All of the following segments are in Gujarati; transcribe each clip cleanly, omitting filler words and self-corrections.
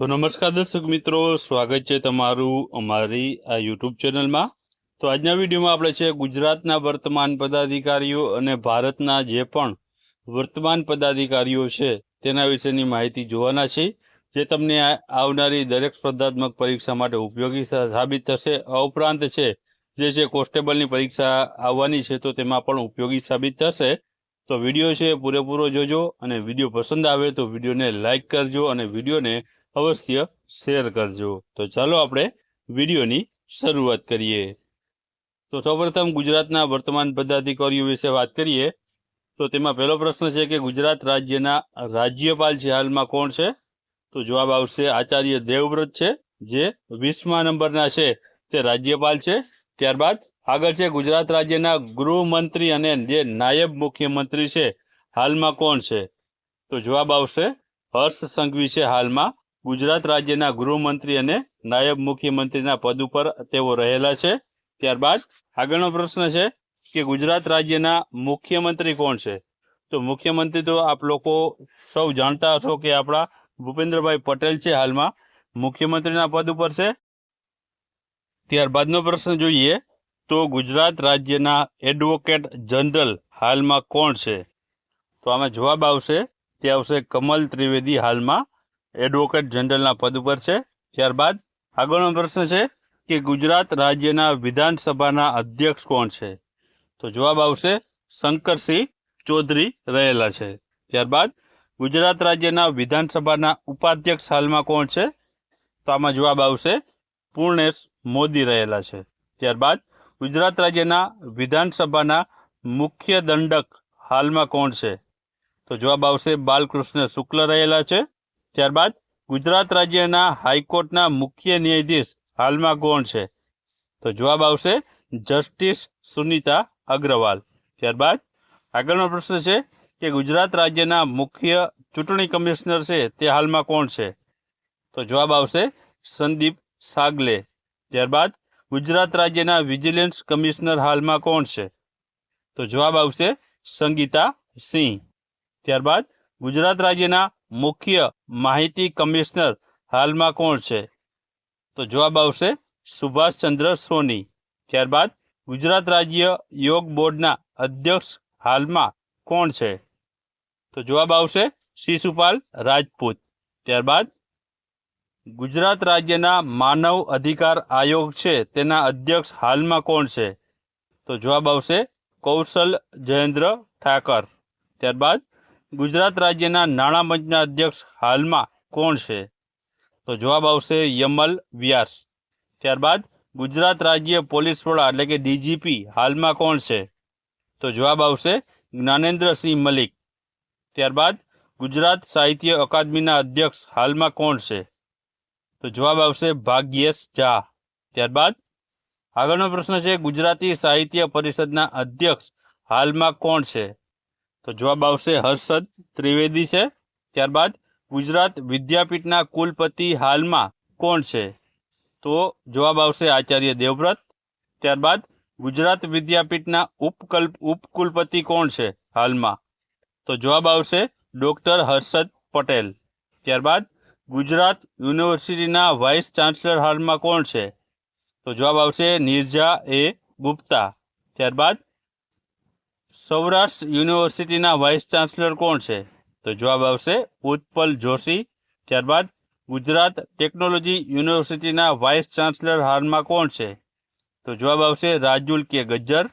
તો નમસ્કાર દર્શક મિત્રો, સ્વાગત છે તમારું અમારી આ યુટ્યુબ ચેનલમાં। તો આજના વિડીયોમાં આપણે છે ગુજરાતના વર્તમાન પદાધિકારીઓ અને ભારતના જે પણ વર્તમાન પદાધિકારીઓ છે તેના વિશેની માહિતી જોવાના છે, જે તમને આવનારી દરેક સ્પર્ધાત્મક પરીક્ષા માટે ઉપયોગી સાબિત થશે। આ ઉપરાંત છે જે છે કોન્સ્ટેબલની પરીક્ષા આવવાની છે તો તેમાં પણ ઉપયોગી સાબિત થશે। તો વિડીયો છે પૂરેપૂરો જોજો અને વિડીયો પસંદ આવે તો વિડીયોને લાઇક કરજો અને વિડીયોને અવશ્ય શેર કરજો। તો ચાલો આપણે વિડીયોની શરૂઆત કરીએ। તો સૌપ્રથમ ગુજરાતના વર્તમાન પદાધિકારીઓ વિશે વાત કરીએ તો તેમાં પહેલો પ્રશ્ન છે કે ગુજરાત રાજ્યના રાજ્યપાલ છે હાલમાં કોણ છે? તો જવાબ આવશે આચાર્ય દેવવ્રત છે, જે 20મા નંબરના છે તે રાજ્યપાલ છે। ત્યારબાદ આગળ છે ગુજરાત રાજ્યના ગૃહમંત્રી અને જે નાયબ મુખ્યમંત્રી છે હાલમાં કોણ છે? તો જવાબ આવશે હર્ષ સંઘવી છે હાલમાં ગુજરાત રાજ્યના ગૃહમંત્રી અને નાયબ મુખ્યમંત્રીના પદ ઉપર તેઓ રહેલા છે। ત્યારબાદ આગળનો પ્રશ્ન છે કે ગુજરાત રાજ્યના મુખ્યમંત્રી કોણ છે? તો મુખ્યમંત્રી તો આપ લોકો સૌ જાણતા હશો કે આપણા ભૂપેન્દ્રભાઈ પટેલ છે હાલમાં મુખ્યમંત્રીના પદ ઉપર છે। ત્યારબાદનો પ્રશ્ન જોઈએ તો ગુજરાત રાજ્યના એડવોકેટ જનરલ હાલમાં કોણ છે? તો આમાં જવાબ આવશે તે આવશે કમલ ત્રિવેદી હાલમાં એડવોકેટ જનરલના પદ ઉપર છે। ત્યારબાદ આગળનો પ્રશ્ન છે કે ગુજરાત રાજ્યના વિધાનસભાના અધ્યક્ષ કોણ છે? તો જવાબ આવશે શંકરસિંહ ચૌધરી રહેલા છે। ત્યારબાદ ગુજરાત રાજ્યના વિધાનસભાના ઉપાધ્યક્ષ હાલમાં કોણ છે? તો આમાં જવાબ આવશે પૂર્ણેશ મોદી રહેલા છે। ત્યારબાદ ગુજરાત રાજ્યના વિધાનસભાના મુખ્ય દંડક હાલમાં કોણ છે? તો જવાબ આવશે બાલકૃષ્ણ શુક્લ રહેલા છે। ત્યારબાદ ગુજરાત રાજ્યના હાઈકોર્ટના મુખ્ય ન્યાયાધીશ હાલમાં કોણ છે? તો જવાબ આવશે જસ્ટિસ સુનીતા અગ્રવાલ। ત્યારબાદ આગળનો પ્રશ્ન છે કે ગુજરાત રાજ્યના મુખ્ય ચૂંટણી કમિશનર છે તે હાલમાં કોણ છે? તો જવાબ આવશે સંદીપ સાગલે। ત્યારબાદ ગુજરાત રાજ્યના વિજિલન્સ કમિશનર હાલમાં કોણ છે? તો જવાબ આવશે સંગીતા સિંહ। ત્યારબાદ ગુજરાત રાજ્યના મુખ્ય માહિતી કમિશનર હાલમાં કોણ છે? તો જવાબ આવશે સુભાષચંદ્ર સોની। ત્યારબાદ ગુજરાત રાજ્ય યોગ બોર્ડના અધ્યક્ષ હાલમાં કોણ છે? તો જવાબ આવશે શિશુપાલ રાજપૂત। ત્યારબાદ ગુજરાત રાજ્યના માનવ અધિકાર આયોગ છે તેના અધ્યક્ષ હાલમાં કોણ છે? તો જવાબ આવશે કૌશલ જયેન્દ્ર ઠાકર। ત્યારબાદ ગુજરાત રાજ્યના નાણાં પંચના અધ્યક્ષ હાલમાં કોણ છે? તો જવાબ આવશે યમલ વ્યાસ। ત્યારબાદ ગુજરાત રાજ્ય પોલીસ વડા એટલે કે ડીજીપી હાલમાં કોણ છે? તો જવાબ આવશે જ્ઞાનેન્દ્રસિંહ મલિક। ત્યારબાદ ગુજરાત સાહિત્ય અકાદમીના અધ્યક્ષ હાલમાં કોણ છે? તો જવાબ આવશે ભાગ્યેશ ઝા। ત્યારબાદ આગળનો પ્રશ્ન છે ગુજરાતી સાહિત્ય પરિષદના અધ્યક્ષ હાલમાં કોણ છે? તો જવાબ આવશે હર્ષદ ત્રિવેદી છે। ત્યારબાદ ગુજરાત વિદ્યાપીઠના કુલપતિ હાલમાં કોણ છે? તો જવાબ આવશે આચાર્ય દેવવ્રત। ત્યારબાદ ગુજરાત વિદ્યાપીઠના ઉપકુલપતિ કોણ છે હાલમાં? તો જવાબ આવશે ડૉક્ટર હર્ષદ પટેલ। ત્યારબાદ ગુજરાત યુનિવર્સિટીના વાઇસ ચાન્સલર હાલમાં કોણ છે? તો જવાબ આવશે નિરજા એ ગુપ્તા। ત્યારબાદ સૌરાષ્ટ્ર યુનિવર્સિટીના વાઇસ ચાન્સલર કોણ છે? તો જવાબ આવશે ઉત્પલ જોશી। ત્યારબાદ ગુજરાત ટેકનોલોજી યુનિવર્સિટીના વાઇસ ચાન્સલર હાલમાં કોણ છે? તો જવાબ આવશે રાજુલ કે ગજ્જર।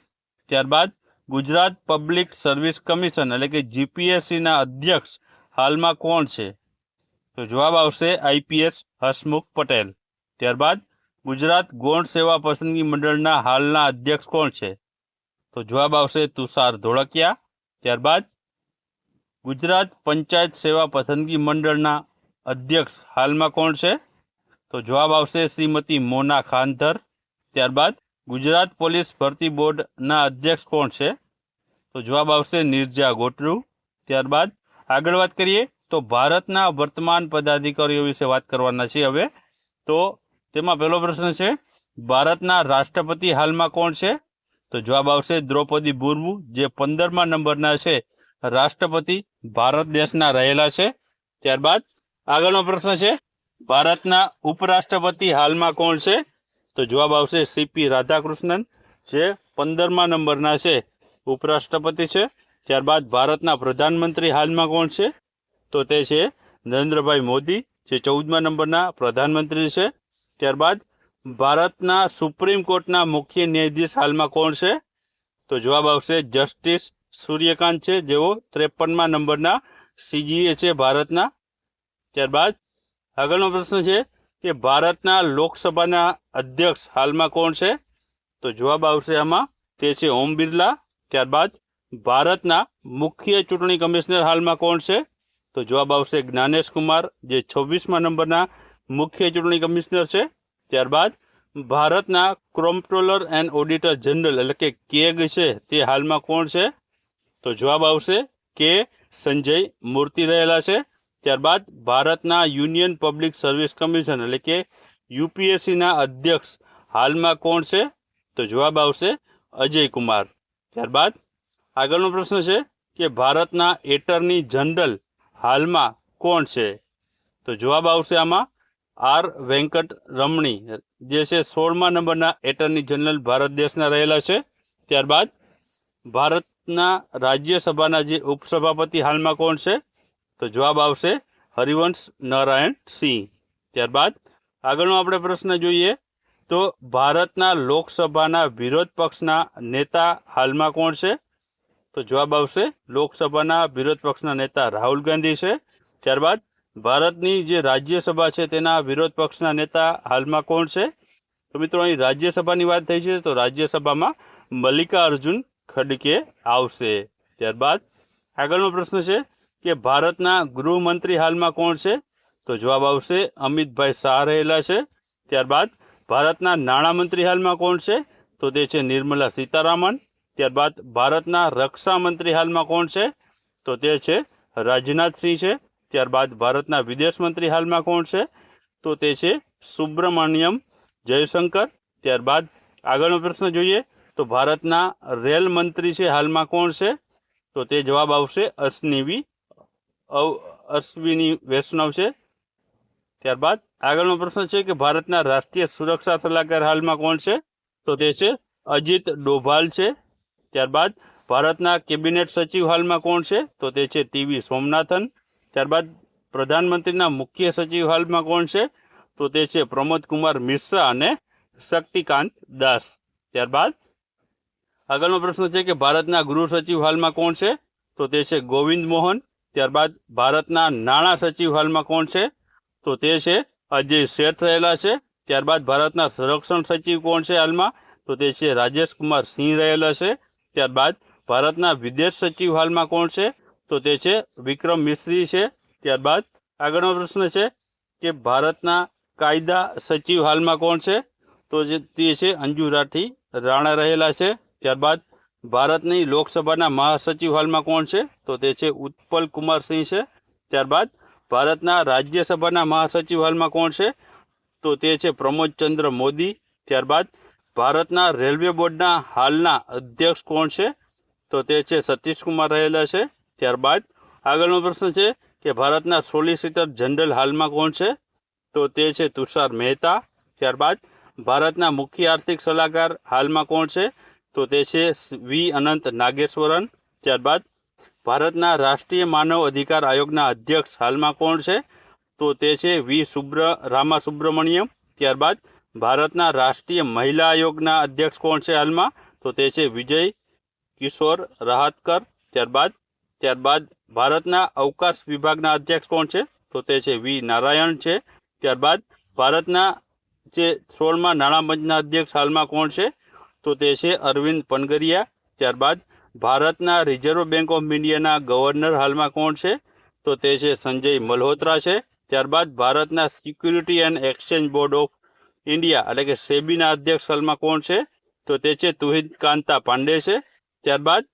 ત્યારબાદ ગુજરાત પબ્લિક સર્વિસ કમિશન એટલે કે જીપીએસસીના અધ્યક્ષ હાલમાં કોણ છે? તો જવાબ આવશે આઈપીએસ હસમુખ પટેલ। ત્યારબાદ ગુજરાત ગૌણ સેવા પસંદગી મંડળના હાલના અધ્યક્ષ કોણ છે? તો જવાબ આવશે તુષાર ધોળકિયા। ત્યારબાદ ગુજરાત પંચાયત સેવા પસંદગી મંડળના અધ્યક્ષ હાલમાં કોણ છે? તો જવાબ આવશે શ્રીમતી મોના ખાનધર। ત્યારબાદ ગુજરાત પોલીસ ભરતી બોર્ડના અધ્યક્ષ કોણ છે? તો જવાબ આવશે નિરજા ગોટરુ। ત્યારબાદ આગળ વાત કરીએ તો ભારતના વર્તમાન પદાધિકારીઓ વિશે વાત કરવાના છે હવે। તો તેમાં પહેલો પ્રશ્ન છે ભારતના રાષ્ટ્રપતિ હાલમાં કોણ છે? તો જવાબ આવશે દ્રૌપદી મુર્મુ, જે 15મા નંબરના છે રાષ્ટ્રપતિ ભારત દેશના રહેલા છે। ત્યારબાદ આગળનો પ્રશ્ન છે ભારતના ઉપરાષ્ટ્રપતિ હાલમાં કોણ છે? તો જવાબ આવશે સીપી રાધાકૃષ્ણન, જે 15મા નંબરના છે ઉપરાષ્ટ્રપતિ છે. ત્યારબાદ ભારતના પ્રધાનમંત્રી હાલમાં કોણ છે? તો તે છે નરેન્દ્રભાઈ મોદી, જે 14મા નંબરના પ્રધાનમંત્રી છે. ત્યારબાદ ભારતના સુપ્રીમ કોર્ટના મુખ્ય ન્યાયાધીશ હાલમાં કોણ છે? તો જવાબ આવશે જસ્ટિસ સૂર્યકાંત છે, જેઓ 53મા નંબરના સીજીએ છે ભારતના. ત્યારબાદ આગળનો પ્રશ્ન છે કે ભારતના લોકસભાના અધ્યક્ષ હાલમાં કોણ છે? તો જવાબ આવશે આમાં તે છે ઓમ બિરલા. ત્યારબાદ ભારતના મુખ્ય ચૂંટણી કમિશનર હાલમાં કોણ છે? તો જવાબ આવશે જ્ઞાનેશ કુમાર, જે 26મા નંબરના મુખ્ય ચૂંટણી કમિશનર છે. ત્યારબાદ ભારતના કોમ્પ્ટ્રોલર એન્ડ ઓડિટર જનરલ એટલે કે કેગ છે તે હાલમાં કોણ છે? તો જવાબ આવશે કે સંજય મૂર્તિ રહેલા છે. ત્યારબાદ ભારતના યુનિયન પબ્લિક સર્વિસ કમિશન એટલે કે યુપીએસસીના અધ્યક્ષ હાલમાં કોણ છે? તો જવાબ આવશે અજય કુમાર. ત્યારબાદ આગળનો પ્રશ્ન છે કે ભારતના એટર્ની જનરલ હાલમાં કોણ છે? તો જવાબ આવશે આમાં આર વેંકટ રમણી, જે છે 16મા નંબરના એટર્ની જનરલ ભારત દેશના રહેલા છે. ત્યારબાદ ભારતના રાજ્યસભાના જે ઉપસભાપતિ હાલમાં કોણ છે? તો જવાબ આવશે હરિવંશ નારાયણ સિંહ. ત્યારબાદ આગળનો આપણે પ્રશ્ન જોઈએ તો ભારતના લોકસભાના વિરોધ પક્ષના નેતા હાલમાં કોણ છે? તો જવાબ આવશે લોકસભાના વિરોધ પક્ષના નેતા રાહુલ ગાંધી છે. ત્યારબાદ ભારતની જે રાજ્યસભા છે તેના વિરોધ પક્ષના નેતા હાલમાં કોણ છે? તો મિત્રો અહીં રાજ્યસભાની વાત થઈ છે તો રાજ્યસભામાં મલ્લિકાર્જુન ખડગે આવશે. ત્યારબાદ આગળનો પ્રશ્ન છે કે ભારતના ગૃહમંત્રી હાલમાં કોણ છે? તો જવાબ આવશે અમિતભાઈ શાહ રહેલા છે. ત્યારબાદ ભારતના નાણામંત્રી હાલમાં કોણ છે? તો તે છે નિર્મલા સીતારામન. ત્યારબાદ ભારતના રક્ષા મંત્રી હાલમાં કોણ છે? તો તે છે રાજનાથસિંહ છે. ત્યારબાદ ભારતના વિદેશ મંત્રી હાલમાં કોણ છે? તો તે છે સુબ્રમણ્યમ જયશંકર. ત્યારબાદ આગળનો પ્રશ્ન જોઈએ તો ભારતના રેલ મંત્રી છે હાલમાં કોણ છે? તો તે જવાબ આવશે અશ્વિની વૈષ્ણવ છે. ત્યારબાદ આગળનો પ્રશ્ન છે કે ભારતના રાષ્ટ્રીય સુરક્ષા સલાહકાર હાલમાં કોણ છે? તો તે છે અજીત ડોભાલ છે. ત્યારબાદ ભારતના કેબિનેટ સચિવ હાલમાં કોણ છે? તો તે છે ટીવી સોમનાથન. ત્યારબાદ પ્રધાનમંત્રીના મુખ્ય સચિવ હાલમાં કોણ છે? તો તે છે પ્રમોદ કુમાર મિશ્રા અને શક્તિકાંત દાસ. ત્યારબાદ આગળનો પ્રશ્ન છે કે ભારતના ગૃહ સચિવ હાલમાં કોણ છે? તો તે છે ગોવિંદ મોહન. ત્યારબાદ ભારતના નાણાં સચિવ હાલમાં કોણ છે? તો તે છે અજય શેઠ રહેલા છે. ત્યારબાદ ભારતના સંરક્ષણ સચિવ કોણ છે હાલમાં? તો તે છે રાજેશ કુમાર સિંહ રહેલા છે. ત્યારબાદ ભારતના વિદેશ સચિવ હાલમાં કોણ છે? તો તે છે વિક્રમ મિશ્રી છે. ત્યારબાદ આગળનો પ્રશ્ન છે કે ભારતના કાયદા સચિવ હાલમાં કોણ છે? તો તે છે અંજુ રાઠી રાણા રહેલા છે. ત્યારબાદ ભારતની લોકસભાના મહાસચિવ હાલમાં કોણ છે? તો તે છે ઉત્પલ કુમાર સિંહ છે. ત્યારબાદ ભારતના રાજ્યસભાના મહાસચિવ હાલમાં કોણ છે? તો તે છે પ્રમોદ ચંદ્ર મોદી. ત્યારબાદ ભારતના રેલવે બોર્ડના હાલના અધ્યક્ષ કોણ છે? તો તે છે સતીશ કુમાર રહેલા છે. ત્યારબાદ આગળનો પ્રશ્ન છે કે ભારતના સોલિસિટર જનરલ હાલમાં કોણ છે? તો તે છે તુષાર મહેતા. ત્યારબાદ ભારતના મુખ્ય આર્થિક સલાહકાર હાલમાં કોણ છે? તો તે છે વી અનંત નાગેશ્વરન. ત્યારબાદ ભારતના રાષ્ટ્રીય માનવ અધિકાર આયોગના અધ્યક્ષ હાલમાં કોણ છે? તો તે છે વી રામા સુબ્રમણ્યમ. ત્યારબાદ ભારતના રાષ્ટ્રીય મહિલા આયોગના અધ્યક્ષ કોણ છે હાલમાં? તો તે છે વિજય કિશોર રહાતકર. ત્યારબાદ ભારતના અવકાશ વિભાગના અધ્યક્ષ કોણ છે? તો તે છે વી નારાયણ છે. ત્યારબાદ ભારતના જે 16મા નાણાપંચના અધ્યક્ષ હાલમાં કોણ છે? તો તે છે અરવિંદ પનગરિયા. ત્યારબાદ ભારતના રિઝર્વ બેંક ઓફ ઇન્ડિયાના ગવર્નર હાલમાં કોણ છે? તો તે છે સંજય મલ્હોત્રા છે. ત્યારબાદ ભારતના security and exchange board of India એટલે કે સેબીના અધ્યક્ષ હાલમાં કોણ છે? તો તે છે તુહિત કાંતા પાંડે છે. ત્યારબાદ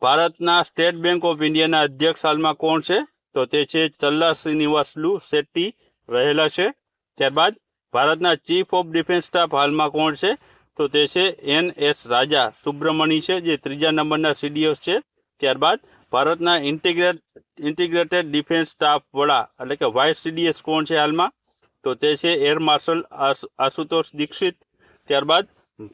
ભારતના સ્ટેટ બેંક ઓફ ઇન્ડિયાના અધ્યક્ષ હાલમાં કોણ છે? તો તે છે ચલ્લા શ્રીનિવાસલુ શેટ્ટી રહેલા છે. ત્યારબાદ ભારતના ચીફ ઓફ ડિફેન્સ સ્ટાફ હાલમાં કોણ છે? તો તે છે NS રાજા સુબ્રમણી છે, જે 3જા નંબરના CDS છે. ત્યારબાદ ભારતના ઇન્ટિગ્રેટેડ ડિફેન્સ સ્ટાફ વડા એટલે કે વાઇસ CDS કોણ છે હાલમાં? તો તે છે એર માર્શલ આશુતોષ દીક્ષિત. ત્યારબાદ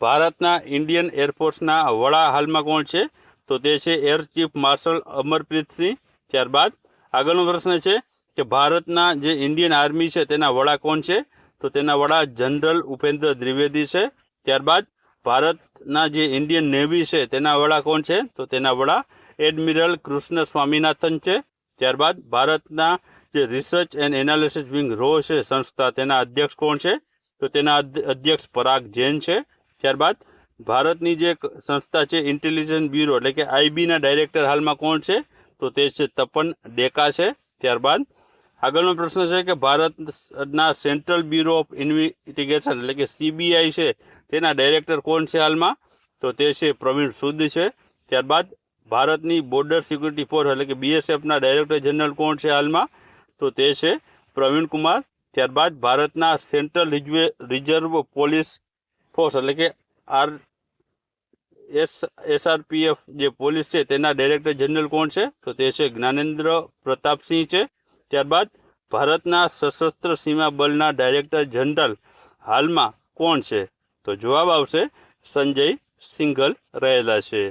ભારતના ઇન્ડિયન એરફોર્સના વડા હાલમાં કોણ છે? તો તે છે એર ચીફ માર્શલ અમરપ્રીત સિંહ. ત્યારબાદ આગળનો પ્રશ્ન છે કે ભારતના જે ઇન્ડિયન આર્મી છે તેના વડા કોણ છે? તો તેના વડા જનરલ ઉપેન્દ્ર દ્વિવેદી છે. ત્યારબાદ ભારતના જે ઇન્ડિયન નેવી છે તેના વડા કોણ છે? તો તેના વડા એડમિરલ કૃષ્ણ સ્વામિનાથન છે. ત્યારબાદ ભારતના જે રિસર્ચ એન્ડ એનાલિસિસ વિંગ રો છે સંસ્થા, તેના અધ્યક્ષ કોણ છે? તો તેના અધ્યક્ષ પરાગ જૈન છે. ત્યારબાદ ભારતની જે સંસ્થા છે ઇન્ટેલિજન્સ બ્યુરો એટલે કે આઈબીના ડાયરેક્ટર હાલમાં કોણ છે? તો તે છે તપન ડેકા છે. ત્યારબાદ આગળનો પ્રશ્ન છે કે ભારતના સેન્ટ્રલ બ્યુરો ઓફ ઇન્વેસ્ટિગેશન એટલે કે સીબીઆઈ છે તેના ડાયરેક્ટર કોણ છે હાલમાં? તો તે છે પ્રવીણ સૂદ છે. ત્યારબાદ ભારતની બોર્ડર સિક્યુરિટી ફોર્સ એટલે કે બીએસએફના ડાયરેક્ટર જનરલ કોણ છે હાલમાં? તો તે છે પ્રવીણ કુમાર. ત્યારબાદ ભારતના સેન્ટ્રલ રિઝર્વ પોલીસ ફોર્સ એટલે કે એસઆરપીએફ જે પોલીસ છે તેના ડાયરેક્ટર જનરલ કોણ છે? તો તે છે જ્ઞાનેન્દ્ર પ્રતાપસિંહ છે. ત્યારબાદ ભારતના સશસ્ત્ર સીમા બળના ડાયરેક્ટર જનરલ હાલમાં કોણ છે? તો જવાબ આવશે સંજય સિંઘલ રહેલા છે.